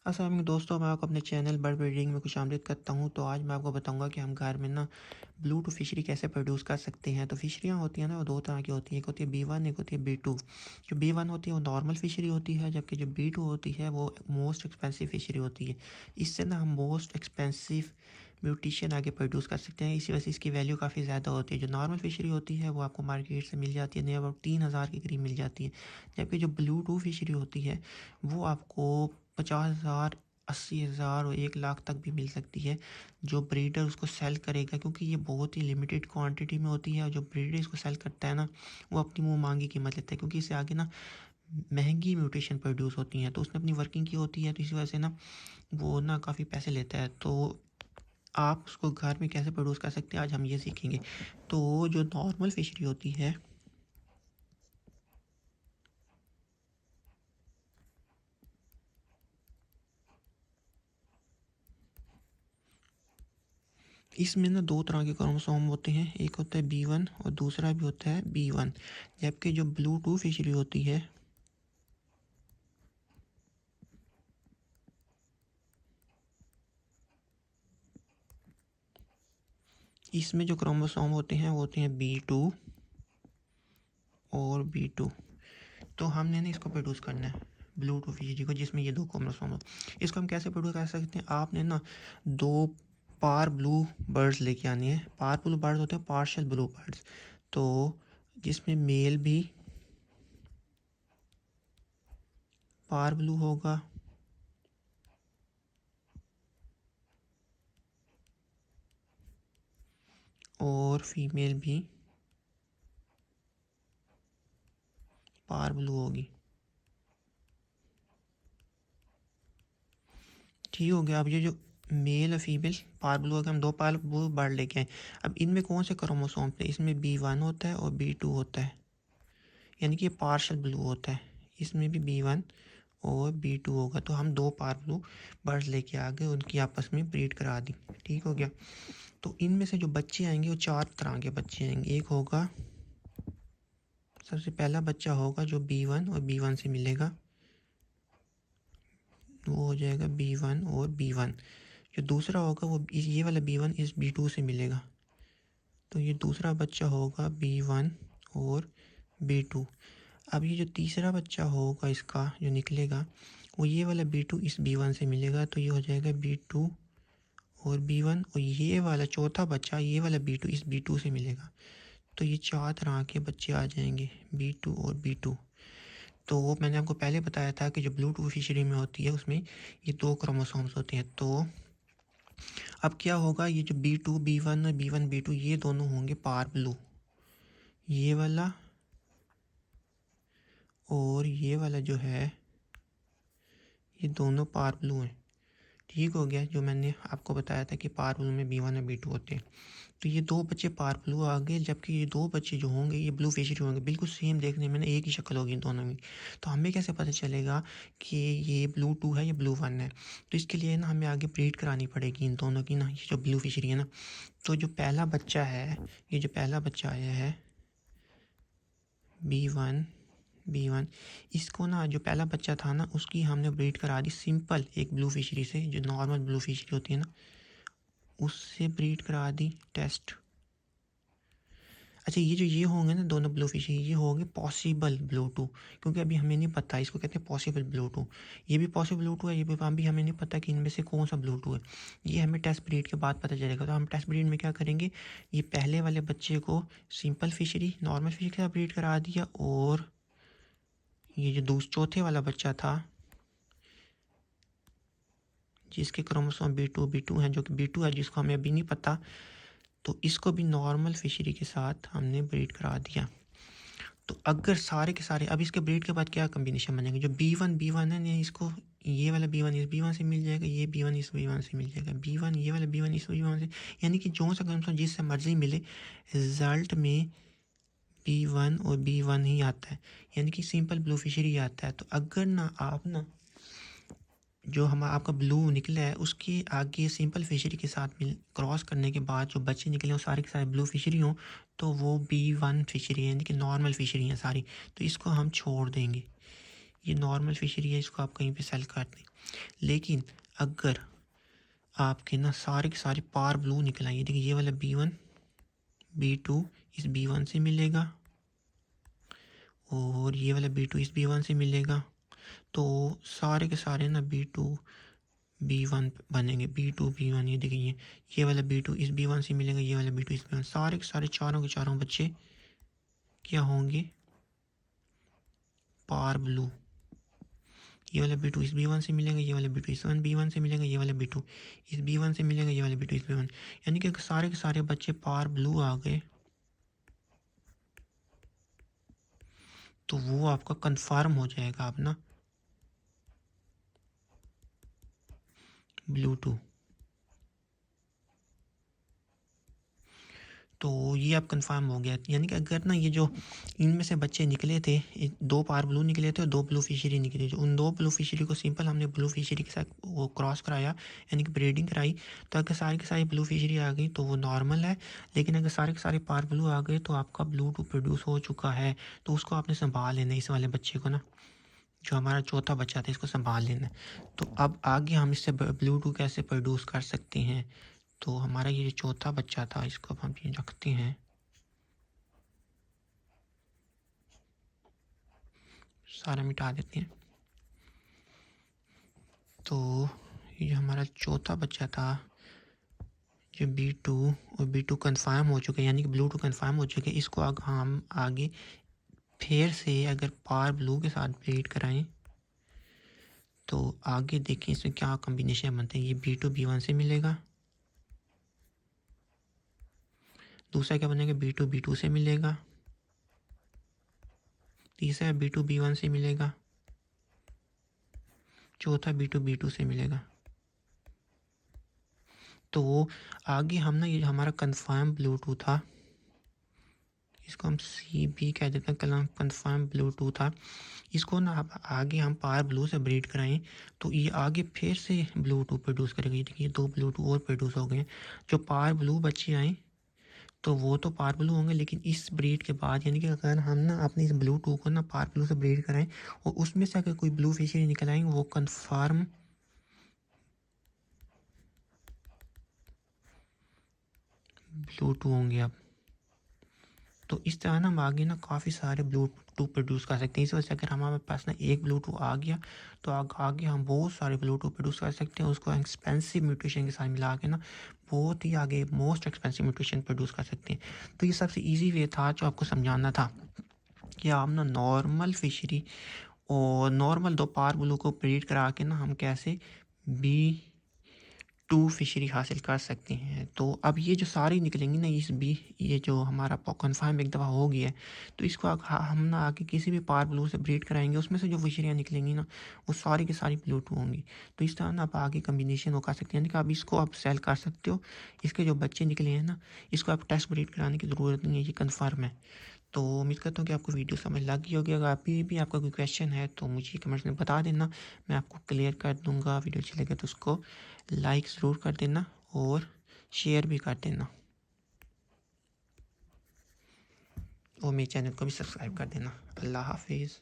अस्सलाम वालेकुम दोस्तों, मैं आपको अपने चैनल बर्ड ब्रीडिंग में खुशामदीद करता हूं। तो आज मैं आपको बताऊंगा कि हम घर में ना ब्लू टू फिशरी कैसे प्रोड्यूस कर सकते हैं। तो फिशरियां होती हैं ना, वो दो तरह की होती हैं। एक होती है B1, एक होती है B2। जो B1 होती है वो नॉर्मल फिशरी होती है, जबकि जो B2 होती है वो मोस्ट एक्सपेंसिव फिशरी होती है। इससे ना हम मोस्ट एक्सपेंसिव ब्यूटिशियन आगे प्रोड्यूस कर सकते हैं। इसी वजह से इसकी वैल्यू काफ़ी ज़्यादा होती है। जो नॉर्मल फिशरी होती है वो आपको मार्केट से मिल जाती है, नियर अबाउट 3,000 के करीब मिल जाती है। जबकि जो ब्लू टू फिशरी होती है वो आपको 50,000, 80,000 और 1 लाख तक भी मिल सकती है। जो ब्रीडर उसको सेल करेगा, क्योंकि ये बहुत ही लिमिटेड क्वांटिटी में होती है, और जो ब्रीडर इसको सेल करता है ना, वो अपनी मुंह मांगी कीमत लेता है, क्योंकि इससे आगे ना महंगी म्यूटेशन प्रोड्यूस होती हैं। तो उसने अपनी वर्किंग की होती है, तो इसी वजह से ना वो ना काफ़ी पैसे लेता है। तो आप उसको घर में कैसे प्रोड्यूस कर सकते हैं, आज हम ये सीखेंगे। तो जो नॉर्मल फिशरी होती है, इसमें ना दो तरह के क्रोमोसोम होते हैं। एक होता है B1 और दूसरा भी होता है B1। जबकि जो ब्लू टू फिशरी होती है, इसमें जो क्रोमोसोम होते हैं वो होते हैं B2 और B2। तो हमने ना इसको प्रोड्यूस करना है, ब्लू टू फिशरी को, जिसमें ये दो क्रोमोसोम हो। इसको हम कैसे प्रोड्यूस कर सकते हैं? आपने ना दो पार ब्लू बर्ड्स लेके आने हैं। पार ब्लू बर्ड्स होते हैं पार्शियल ब्लू बर्ड्स। तो जिसमें मेल भी पार ब्लू होगा और फीमेल भी पार ब्लू होगी। ठीक हो गया। अब ये जो मेल और फीमेल पार ब्लू होगा, हम दो पार ब्लू बर्ड लेके आए। अब इनमें कौन से क्रोमोसोम थे? इसमें B1 होता है और B2 होता है, यानी कि ये पार्शियल ब्लू होता है। इसमें भी B1 और B2 होगा। तो हम दो पार ब्लू बर्ड्स लेके आ गए, उनकी आपस में ब्रीड करा दी। ठीक हो गया। तो इनमें से जो बच्चे आएंगे वो चार तरह के बच्चे आएंगे। एक होगा, सबसे पहला बच्चा होगा जो B1 और B1 से मिलेगा, वो हो जाएगा B1 और B1। जो दूसरा होगा वो ये वाला B1 इस B2 से मिलेगा, तो ये दूसरा बच्चा होगा B1 और B2। अब ये जो तीसरा बच्चा होगा इसका जो निकलेगा, वो ये वाला B2 इस B1 से मिलेगा, तो ये हो जाएगा B2 और B1। और ये वाला चौथा बच्चा ये वाला B2 इस B2 से मिलेगा, तो ये चार तरह के बच्चे आ जाएंगे, B2 और B2। तो वो मैंने आपको पहले बताया था कि जो ब्लू टू फिशरी में होती है उसमें ये दो क्रोमोसोम्स होते हैं। तो अब क्या होगा, ये जो B2 B1 और B1 B2 ये दोनों होंगे पार ब्लू, ये वाला और ये वाला जो है, ये दोनों पार ब्लू हैं। ठीक हो गया। जो मैंने आपको बताया था कि पार ब्लू में B1 और B2 होते हैं। तो ये दो बच्चे पार ब्लू आ गए, जबकि ये दो बच्चे जो होंगे ये ब्लू फिशरी होंगे। बिल्कुल सेम देखने में ना, एक ही शक्ल होगी इन दोनों में। तो हमें कैसे पता चलेगा कि ये ब्लू टू है, ये ब्लू वन है? तो इसके लिए ना हमें आगे ब्रीड करानी पड़ेगी इन दोनों की ना, ये जो ब्लू फिशरी है ना। तो जो पहला बच्चा है, ये जो पहला बच्चा आया है B1, इसको ना, जो पहला बच्चा था ना, उसकी हमने ब्रीड करा दी सिंपल एक ब्लू फिशरी से, जो नॉर्मल ब्लू फिशरी होती है ना, उससे ब्रीड करा दी टेस्ट। अच्छा, ये जो ये होंगे ना दोनों ब्लू फिश, ये होंगे पॉसिबल ब्लू टू, क्योंकि अभी हमें नहीं पता, इसको कहते हैं पॉसिबल ब्लू टू। ये भी पॉसिबल ब्लू टू है, ये भी अभी हमें नहीं पता कि इनमें से कौन सा ब्लू टू है। ये हमें टेस्ट ब्रीड के बाद पता चलेगा। तो हम टेस्ट ब्रीड में क्या करेंगे, ये पहले वाले बच्चे को सिंपल फिशरी नॉर्मल फिशरी के साथ ब्रीड करा दिया, और ये जो चौथे वाला बच्चा था जिसके क्रोमोसोम B2 हैं, जो कि B2 है जिसको हमें अभी नहीं पता, तो इसको भी नॉर्मल फिशरी के साथ हमने ब्रीड करा दिया। तो अगर सारे के सारे, अब इसके ब्रीड के बाद क्या कम्बिनेशन बनेंगे, जो B1 है ना, इसको ये वाला B1 इस B1 से मिल जाएगा, ये B1 इस B1 से मिल जाएगा, B1 ये वाला B1 इस B1 से, यानी कि जो सा कम्बिनेशन जिससे मर्जी मिले, रिजल्ट में B1 और B1 ही आता है, यानी कि सिंपल ब्लू फिशरी आता है। तो अगर ना आप ना जो हमारा आपका ब्लू निकला है उसके आगे सिंपल फिशरी के साथ मिल क्रॉस करने के बाद जो बच्चे निकले वो सारे के सारे ब्लू फिशरी हों, तो वो B1 फिशरी है, यानी कि नॉर्मल फिशरी हैं सारी। तो इसको हम छोड़ देंगे, ये नॉर्मल फिशरी है, इसको आप कहीं पे सेल कर दें। लेकिन अगर आपके ना सारे के सारे पार ब्लू निकल आएंगे, देखिए ये वाला B1 B2 इस B1 से मिलेगा और ये वाला B2 इस B1 से मिलेगा, तो सारे के सारे ना B2 B1 बनेंगे। B2 B1 ये देखिए ये वाला B2 इस B1 से मिलेगा, ये वाला B2 इस B1, सारे के सारे चारों के चारों बच्चे क्या होंगे, पार ब्लू। ये वाला B2 इस B1 से मिलेगा, ये वाला B2 इस B1 से मिलेगा, ये वाला B2 इस B1 से मिलेगा, ये वाला B2 इस B1, यानी कि सारे के सारे बच्चे पार ब्लू आ गए, तो वो आपका कंफर्म हो जाएगा आप ना ब्लू 2। तो ये अब कंफर्म हो गया, यानी कि अगर ना ये जो इनमें से बच्चे निकले थे, 2 पार ब्लू निकले थे और 2 ब्लू फिशरी निकली थी, उन 2 ब्लू फिशरी को सिंपल हमने ब्लू फिशरी के साथ वो क्रॉस कराया, यानी कि ब्रीडिंग कराई, तो अगर सारी की सारी ब्लू फिशरी आ गई तो वो नॉर्मल है। लेकिन अगर सारे के सारे पार ब्लू आ गए तो आपका ब्लू 2 प्रोड्यूस हो चुका है, तो उसको आपने संभाल लेना है, इस वाले बच्चे को ना, जो हमारा चौथा बच्चा था, इसको संभाल लेना है। तो अब आगे हम इससे ब्लू 2 कैसे प्रोड्यूस कर सकते हैं, तो हमारा ये जो चौथा बच्चा था इसको अब हम ये रखते हैं, सारा मिटा देते हैं। तो ये हमारा चौथा बच्चा था जो B2 और B2 कंफर्म हो चुके हैं, यानी कि ब्लू 2 कंफर्म हो चुके हैं, इसको अगर हम आगे फिर से अगर पार ब्लू के साथ ब्रीड कराएं तो आगे देखें इसमें क्या कॉम्बिनेशन बनते हैं। ये B2 B1 से मिलेगा, दूसरा क्या बनेगा B2 B2 से मिलेगा, तीसरा B2 B1 से मिलेगा, चौथा B2 B2 से मिलेगा। तो आगे हम ना ये हमारा कंफर्म ब्लू 2 था, इसको हम CB कह देते हैं, कल हम कंफर्म ब्लू 2 था, इसको ना अब आगे हम पार ब्लू से ब्रीड कराएं तो ये आगे फिर से ब्लू 2 प्रोड्यूस करेगा। ये देखिए 2 ब्लू 2 और प्रोड्यूस हो गए। जो पार ब्लू बच्चे आए तो वो तो पार ब्लू होंगे, लेकिन इस ब्रीड के बाद, यानी कि अगर हम ना अपनी इस ब्लू 2 को ना पार ब्लू से ब्रीड कराएं और उसमें से अगर कोई ब्लू फिशरी निकल आएंगे वो कंफर्म ब्लू 2 होंगे अब। तो इस तरह ना हम आगे ना काफ़ी सारे ब्लू 2 प्रोड्यूस कर सकते हैं। इस वजह से अगर हमारे पास ना एक ब्लू 2 आ गया तो आगे हम बहुत सारे ब्लू 2 प्रोड्यूस कर सकते हैं, उसको एक्सपेंसिव म्यूटेशन के साथ मिला के ना बहुत ही आगे मोस्ट एक्सपेंसिव म्यूटेशन प्रोड्यूस कर सकते हैं। तो ये सबसे ईजी वे था जो आपको समझाना था कि आप ना नॉर्मल फिशरी और नॉर्मल 2 पार ब्लू को ब्रीड करा के ना हम कैसे B2 फिशरी हासिल कर सकते हैं। तो अब ये जो सारी निकलेंगी ना ये जो हमारा कन्फर्म एक दफ़ा हो गया है, तो इसको हम ना आगे किसी भी पार ब्लू से ब्रीड कराएंगे, उसमें से जो फिशरियाँ निकलेंगी ना वो सारी की सारी ब्लू 2 होंगी। तो इस तरह ना आप आगे कम्बिनेशन वो कर सकते हैं, यानी कि आप इसको आप सेल कर सकते हो। इसके जो बच्चे निकले हैं ना इसको आप टेस्ट ब्रीड कराने की ज़रूरत नहीं है, ये कन्फर्म है। तो उम्मीद करता हूँ कि आपको वीडियो समझ लग गई होगी। अगर अभी भी आपका कोई क्वेश्चन है तो मुझे कमेंट्स में बता देना, मैं आपको क्लियर कर दूँगा। वीडियो अच्छी लगे तो उसको लाइक ज़रूर कर देना और शेयर भी कर देना, और मेरे चैनल को भी सब्सक्राइब कर देना। अल्लाह हाफिज़।